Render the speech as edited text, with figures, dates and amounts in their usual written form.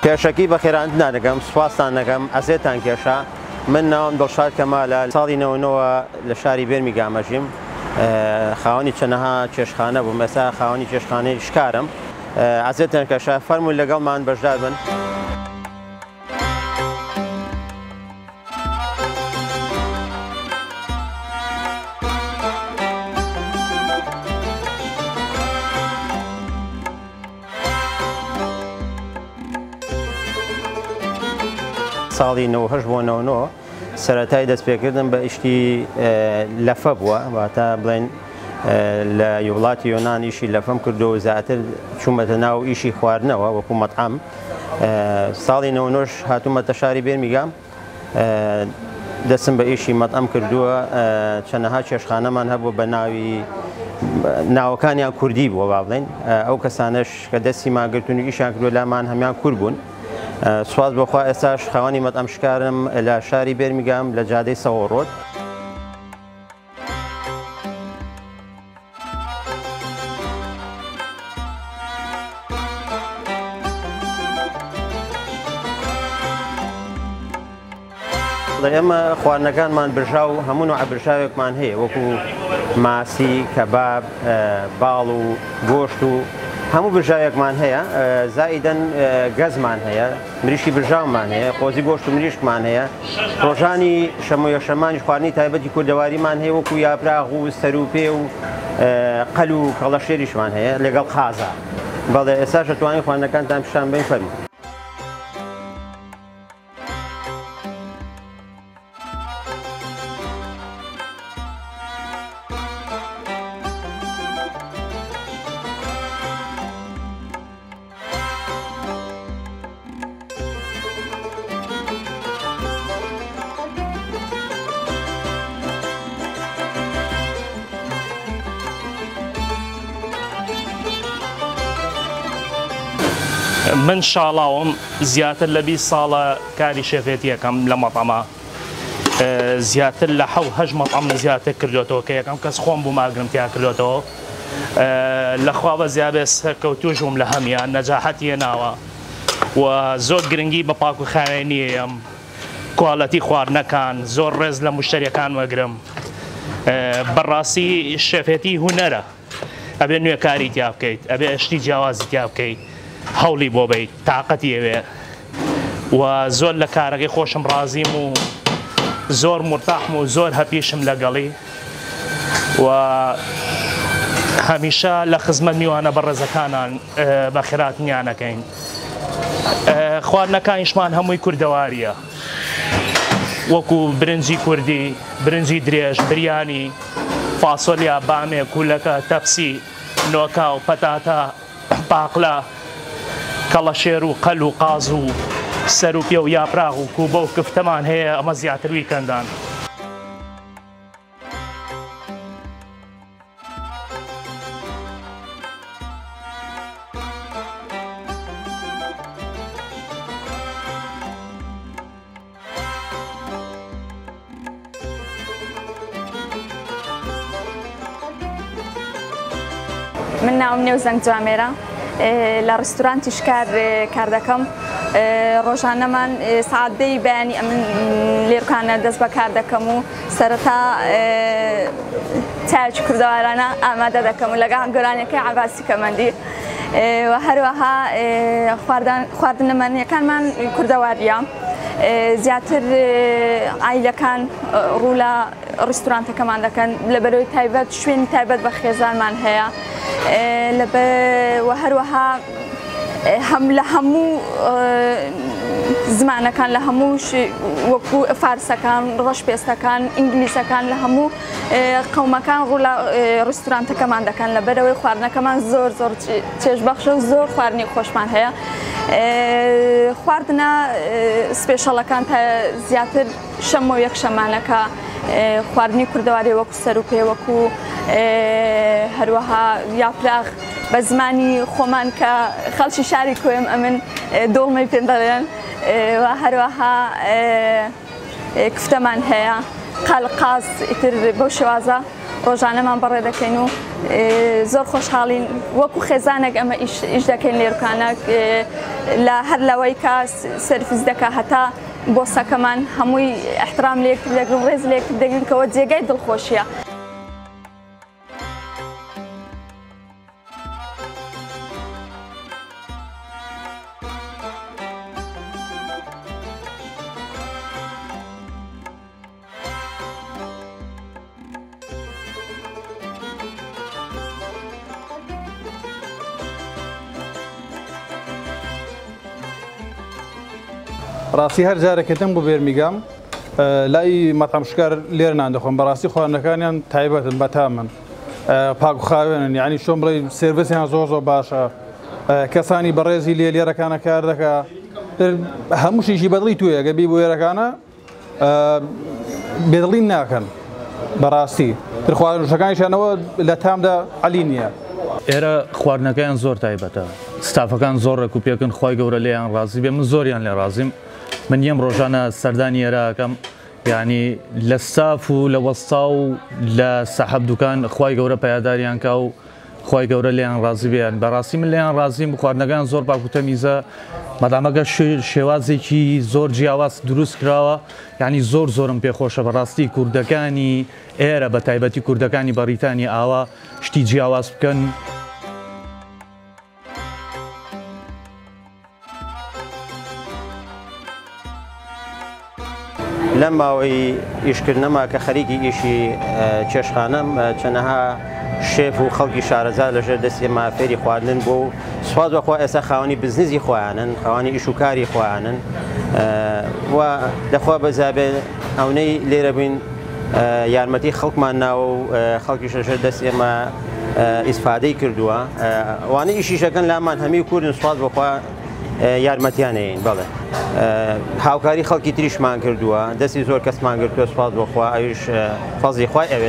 پێشەکی بەخێرانتان دەکەم سوپاسان دەکەم ئەسێتان کێشا من ناوم دڵشاد کەمالە ساڵی 99 لە شاری بێرمیگامەژیم خاوەنی چەندەها چێشخانە بووم ئێستا خاوەنی چێشخانەی شکارم ئەسێتان کێشا فەرمووی لەگەڵمان بەشدار بن. ساڵی 98 بۆ 99 سەرەتای دەستپێکردن بە ئیشتی لەفە بووە واتە بڵێن لە وڵاتی یۆنان ئیشی لەفەم کردو و زیاتر چوومەتە ناو ئیشی خواردنەوە وەکو مەطعەم. ساڵی 99 هاتوومەتە شاری بێرمیگام دەستم بە ئیشی مەطعەم کردووە چەندەها چێشخانەمان هەبوو بە ناوەکانیان کوردی بووە با بڵێن ئەو کەسانش کە دەستی ماگرتون و ئیشیان کردووە لامان هەمان کورد بوون. سواز بۆخوا ئێستاش خاوەنی مەطعەم شکارم لە شاری بێرمیگام لە جادەی سەوەڕۆد. ئێمە خواردنەکانمان برژاو هەموو نوع برژاوێکمان هەیە وەکو ماسی، کەباب، باڵ و گۆشت و هەموو برژاوێکمان هەیە زائیدەن گەزمان هەیە مریشکی برژاومان هەیە قۆزی گۆشت و مریشکمان هەیە ڕۆژانی شەمە و یەکشەممانی خواردنی تایبەتی کوردەواریمان هەیە وەکو یاپراغ و سەروپێ و قەل و کەڵەشێریشمان هەیە لەگەڵ قازە. بەڵێ ئێستاش دەتوانین خواردنەکانتان پیشان بین فەرموو. من شاڵاوم زیاتر لە 20 ساڵە کاری شێفێتیەکەم لە مەطعەمە زیاتر لە 7-8 مەطعەم زیاتر کردوێتەوە کە یەکەم کەس خۆم بوو ماگرم تیا کردوێتەوە لەخوا بە زیابێ سەرکەوتوو ژووم لە هەمیان نەجاحەتی هێناوە و زۆر گرنگی بە پاک و خاوێنیەم کوالەتی خواردنەکان زۆر ڕێز لە موشتەریەکان وەگرم. بەڕاستی شێفێتی هونەرە ئەبێ نوێکاری تیا بکەیت ئەبێ ئەشتی جیاوازی تیا بکەیت هەوڵی بۆ بیت تااقەتی ئەوێ و زۆر لە کارەکەی خۆشم ڕازیم و زۆر مرتاحم و زۆر هەپیشم لەگەڵی و هەمیشە لە خزمەت میوانە بەڕێزەکانان بە خێراتنیانەکەین. خواردنەکانیشمان هەمووی کوردەواریە وەکو برنجی کوردی، برنجی درێژ، بریانی، فاسۆلیا، بامێ، کولەکە، تەپسی، نۆکا و پەتاتە، باقلا، کەڵەشێر و قەل و قاز و سەروپێ و یاپراغ و کوبە و کفتەمان هەیە ئەمە زیاتر ویکەندان. من ناوم نێوزەنگ جوامێرە لە ڕستورانتی شکار کار دەکەم ڕۆژانەمان سعادەی بەیانی ئەمن لێرکانە دەست بە کار دەکەم و سەرەتا چایەکی کوردەوارانە ئامادە دەکەم و لەگەڵ گۆرانیەکەی عەباسی کەمەندی و هەروەها خواردنەمانیەکانمان کوردەواریە زیاتر ئایلەکان ڕوو لە ڕستورانتەکەمان دەکەن لەبەرەوەی تایبەت شوێنی تایبەت بە خێزانمان هەیە و هەروەها لە هەموو زمانەکان لە هەموو وەکو فارسەکان، ڕەشپێستەکان، ئینگلیزەکان لە هەموو قەومەکان ڕوو لە ڕستورانتەکەمان دەکەن لەبەرەوەی خواردنەکەمان زۆر زۆر چێژبەخشە و زۆر خواردنی خۆشمان هەیە. خواردنە سپێشەڵەکان تا زیاتر شەمە و یەکشەمانەکە خواردنی کوردەواری وەکو سەروپێ وەکو هەروەها یاپراغ بە زمانی خۆمان کە خەڵکی شاری کۆیم ئەمن دۆڵمەی پێ دەڵێن و هەروەها کفتەمان هەیە قەل قاز ئیتر بەو شێوازە ڕۆژانەمان بەڕێ دەکەین و زۆر خۆشحاڵین وەکو خێزانێک ئەمە ئیش دەکەین لێرکانە لە هەر لەوەی کە سەرفیس دەکا هەتا بۆسەکەمان هەمووی احترام لێکتر دەگرن ڕێز لێکتر دەگرن کەەوە جێگای دڵخۆشیە. ڕاستی هەر جارێکێتم بۆ بێرمیگام لای مەتەمشکار لێر ناندەخۆم بەڕاستی خواردنەکانیان تایبەتن بەتامن پاک و خاوێنن یعنی چۆن بڵێ سێرڤیسیان زۆر باشە کەسانی بەڕێزی لێرەکانە کار دەکا هەموو شیشی بەدڵی توێ گەبی بۆ وێرەکانە بێدڵین ناکەن بەڕاستی خواردنەکانیشانەوە لە تامدا عەلی نییە. ئێرە خواردنەکەیان زۆر تایبەتە ستافەکان زۆر ڕێکوپێکن خی گەورە لێیان ڕازی بێ من زۆریان لێ ڕازیم من یەم ڕۆژانە سەردانی ئێرەکەم یعنی لە ستاف و لە وەستا و لە سەحەب دوکان خی گەورە پەیاداریان کا و خی گەورە لێیان ڕازی بێن بەڕاستی من لێیان ڕازیم خواردنەکان زۆر پاکوتەمیزە مەدامەگە شێوازێکی زۆر جیاواز دروست کراوە یعنی زۆرم پێخۆشە بەڕاستی کوردەکانی ئێرە بە تایبەتی کوردەکانی بەریتانی ئاوا شتی جیاواز بکەن. لەم ماوەی ئیشکردنەما کە خەریکی ئیشی چێشخانەم چەنەها شێف و خەڵکی شارەزا لەژێر دەستی ئێمە فێری خواردن بۆ و سوپاس بەخوا ئێستا خاوەنی بزنسی خۆیانن خاوەنی ئیش و کاری خۆیانن و دەخوا بەزابێ ئەونەی لێرە بین یارمەتی خەڵکمان ناوە و خەڵکی لەژێر دەست ئێمە ئیسفادەی کردووە وانەی ئیشیشەکەن لامان هەمی کوردن سوپاس بەخوا یارمەتیانەیەین بەڵێ هاوکاری خەڵکی تریشمان کردووە دەستی زۆر کەسمان گرتووە سوپاس بەخوا ئەویش فەزڵی خوای ئەوێ